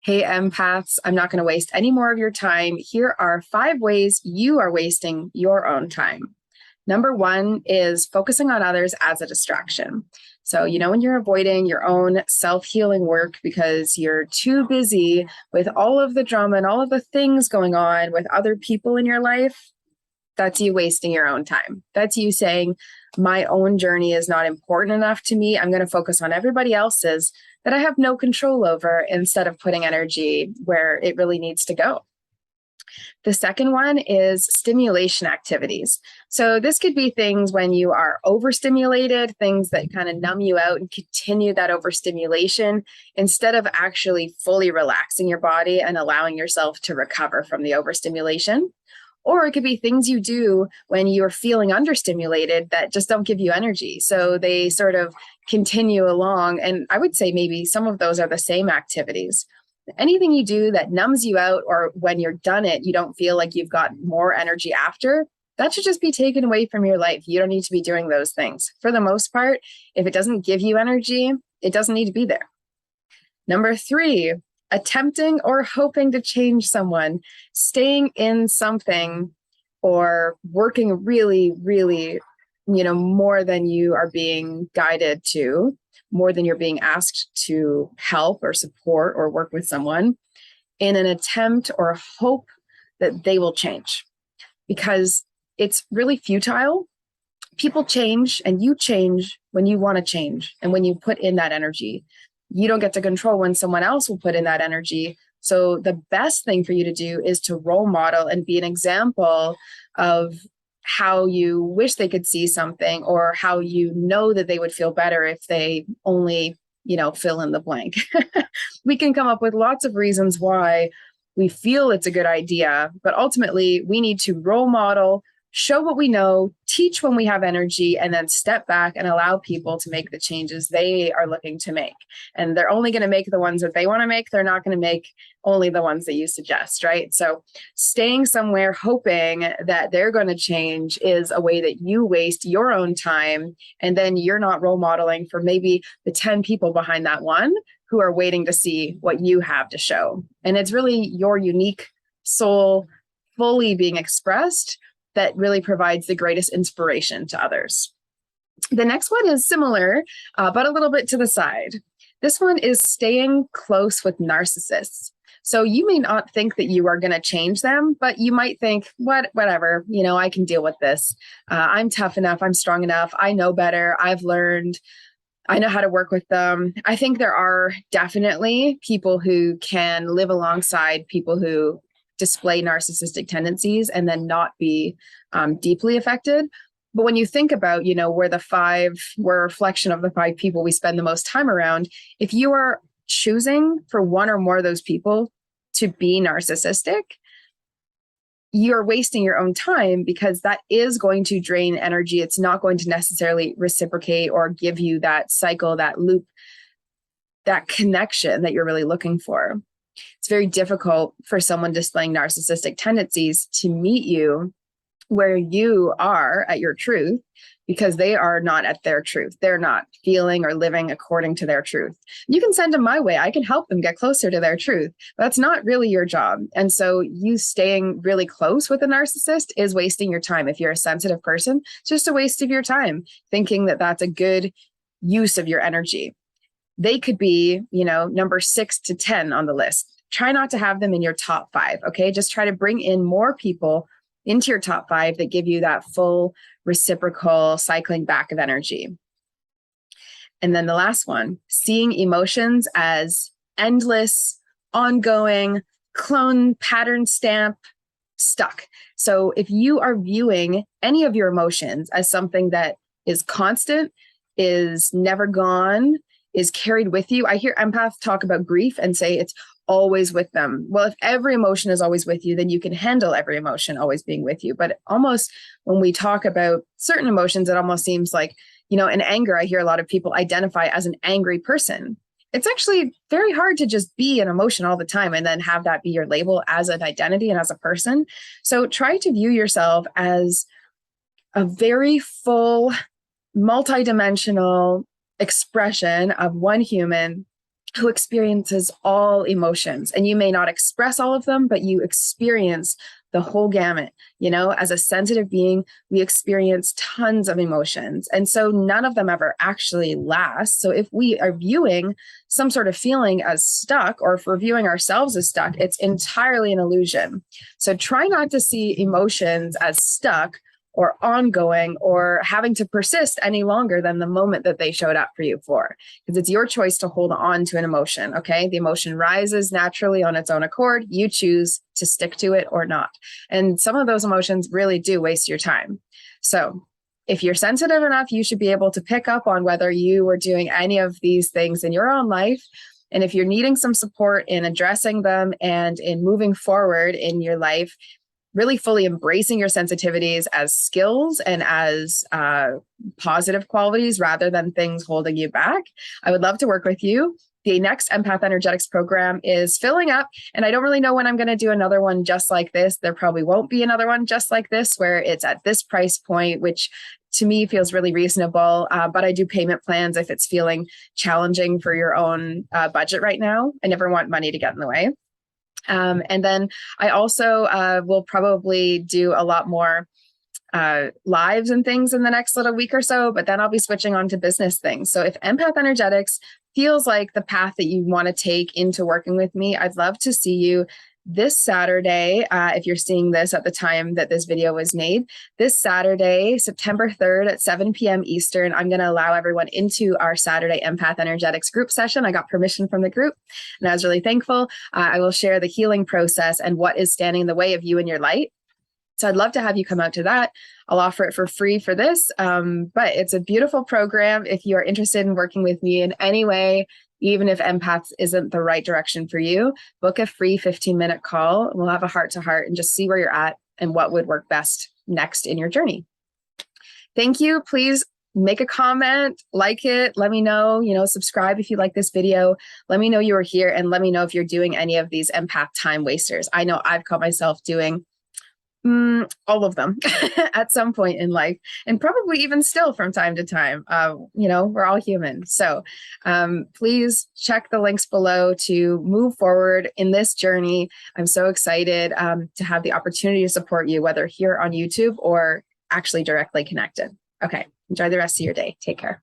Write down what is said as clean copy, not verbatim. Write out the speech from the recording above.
Hey, empaths, I'm not going to waste any more of your time. Here are 5 ways you are wasting your own time. Number 1 is focusing on others as a distraction. So, when you're avoiding your own self-healing work because you're too busy with all of the drama and all of the things going on with other people in your life, that's you wasting your own time. That's you saying, my own journey is not important enough to me. I'm going to focus on everybody else's that I have no control over instead of putting energy where it really needs to go. The second one is stimulation activities. So this could be things when you are overstimulated, things that kind of numb you out and continue that overstimulation instead of actually fully relaxing your body and allowing yourself to recover from the overstimulation. Or it could be things you do when you're feeling understimulated that just don't give you energy. So they sort of continue along. And I would say maybe some of those are the same activities. Anything you do that numbs you out, or when you're done it, you don't feel like you've got more energy after, that should just be taken away from your life. You don't need to be doing those things. For the most part, if it doesn't give you energy, it doesn't need to be there. Number 3, attempting or hoping to change someone, staying in something or working really, really, more than you are being guided to, more than you're being asked to help or support or work with someone in an attempt or hope that they will change, because it's really futile. People change and you change when you want to change and when you put in that energy. You don't get to control when someone else will put in that energy. So the best thing for you to do is to role model and be an example of how you wish they could see something, or how that they would feel better if they only, fill in the blank. We can come up with lots of reasons why we feel it's a good idea, but ultimately we need to role model, show what we know, teach when we have energy, and then step back and allow people to make the changes they are looking to make. And they're only going to make the ones that they want to make. They're not going to make only the ones that you suggest, right? So staying somewhere hoping that they're going to change is a way that you waste your own time. And then you're not role modeling for maybe the 10 people behind that one who are waiting to see what you have to show. And it's really your unique soul fully being expressed that really provides the greatest inspiration to others. The next one is similar, but a little bit to the side. This one is staying close with narcissists. So you may not think that you are going to change them, but you might think, whatever, I can deal with this. I'm tough enough. I'm strong enough. I know better. I've learned. I know how to work with them. I think there are definitely people who can live alongside people who display narcissistic tendencies and then not be deeply affected. But when you think about, we're a reflection of the 5 people we spend the most time around. If you are choosing for one or more of those people to be narcissistic, you're wasting your own time, because that is going to drain energy. It's not going to necessarily reciprocate or give you that cycle, that loop, that connection that you're really looking for. It's very difficult for someone displaying narcissistic tendencies to meet you where you are at your truth, because they are not at their truth. They're not feeling or living according to their truth. You can send them my way. I can help them get closer to their truth. But that's not really your job. And so you staying really close with a narcissist is wasting your time. If you're a sensitive person, it's just a waste of your time thinking that that's a good use of your energy. They could be, number 6 to 10 on the list. Try not to have them in your top 5. Okay. Just try to bring in more people into your top 5 that give you that full reciprocal cycling back of energy. And then the last one, seeing emotions as endless, ongoing, clone, pattern stamp, stuck. So if you are viewing any of your emotions as something that is constant, is never gone, is carried with you. I hear empaths talk about grief and say it's always with them. Well, if every emotion is always with you, then you can handle every emotion always being with you. But almost when we talk about certain emotions, it almost seems like, in anger, I hear a lot of people identify as an angry person. It's actually very hard to just be an emotion all the time and then have that be your label as an identity and as a person. So try to view yourself as a very full, multidimensional expression of one human who experiences all emotions. And you may not express all of them, but you experience the whole gamut. You know, as a sensitive being, we experience tons of emotions. And so none of them ever actually last. So if we are viewing some sort of feeling as stuck, or if we're viewing ourselves as stuck, it's entirely an illusion. So try not to see emotions as stuck or ongoing or having to persist any longer than the moment that they showed up for you for, because it's your choice to hold on to an emotion. Okay. The emotion rises naturally on its own accord. You choose to stick to it or not. And some of those emotions really do waste your time. So if you're sensitive enough, you should be able to pick up on whether you are doing any of these things in your own life. And if you're needing some support in addressing them and in moving forward in your life, really fully embracing your sensitivities as skills and as positive qualities rather than things holding you back, I would love to work with you. The next Empath Energetics program is filling up, and I don't really know when I'm going to do another one just like this. There probably won't be another one just like this where it's at this price point, which to me feels really reasonable, but I do payment plans if it's feeling challenging for your own budget right now. I never want money to get in the way. And then I also will probably do a lot more lives and things in the next little week or so, but then I'll be switching on to business things. So if Empath Energetics feels like the path that you want to take into working with me, I'd love to see you this Saturday. If you're seeing this at the time that this video was made, this Saturday, September 3rd at 7 p.m. Eastern, I'm going to allow everyone into our Saturday Empath Energetics group session. I got permission from the group and I was really thankful. I will share the healing process and what is standing in the way of you and your light. So I'd love to have you come out to that. I'll offer it for free for this, but it's a beautiful program. If you are interested in working with me in any way, even if empaths isn't the right direction for you, book a free 15-minute call. We'll have a heart-to-heart and just see where you're at and what would work best next in your journey. Thank you. Please make a comment, like it, let me know, subscribe if you like this video. Let me know you are here and let me know if you're doing any of these empath time wasters. I know I've caught myself doing all of them at some point in life, and probably even still from time to time. We're all human. So please check the links below to move forward in this journey. I'm so excited to have the opportunity to support you, whether here on YouTube or actually directly connected. Okay. Enjoy the rest of your day. Take care.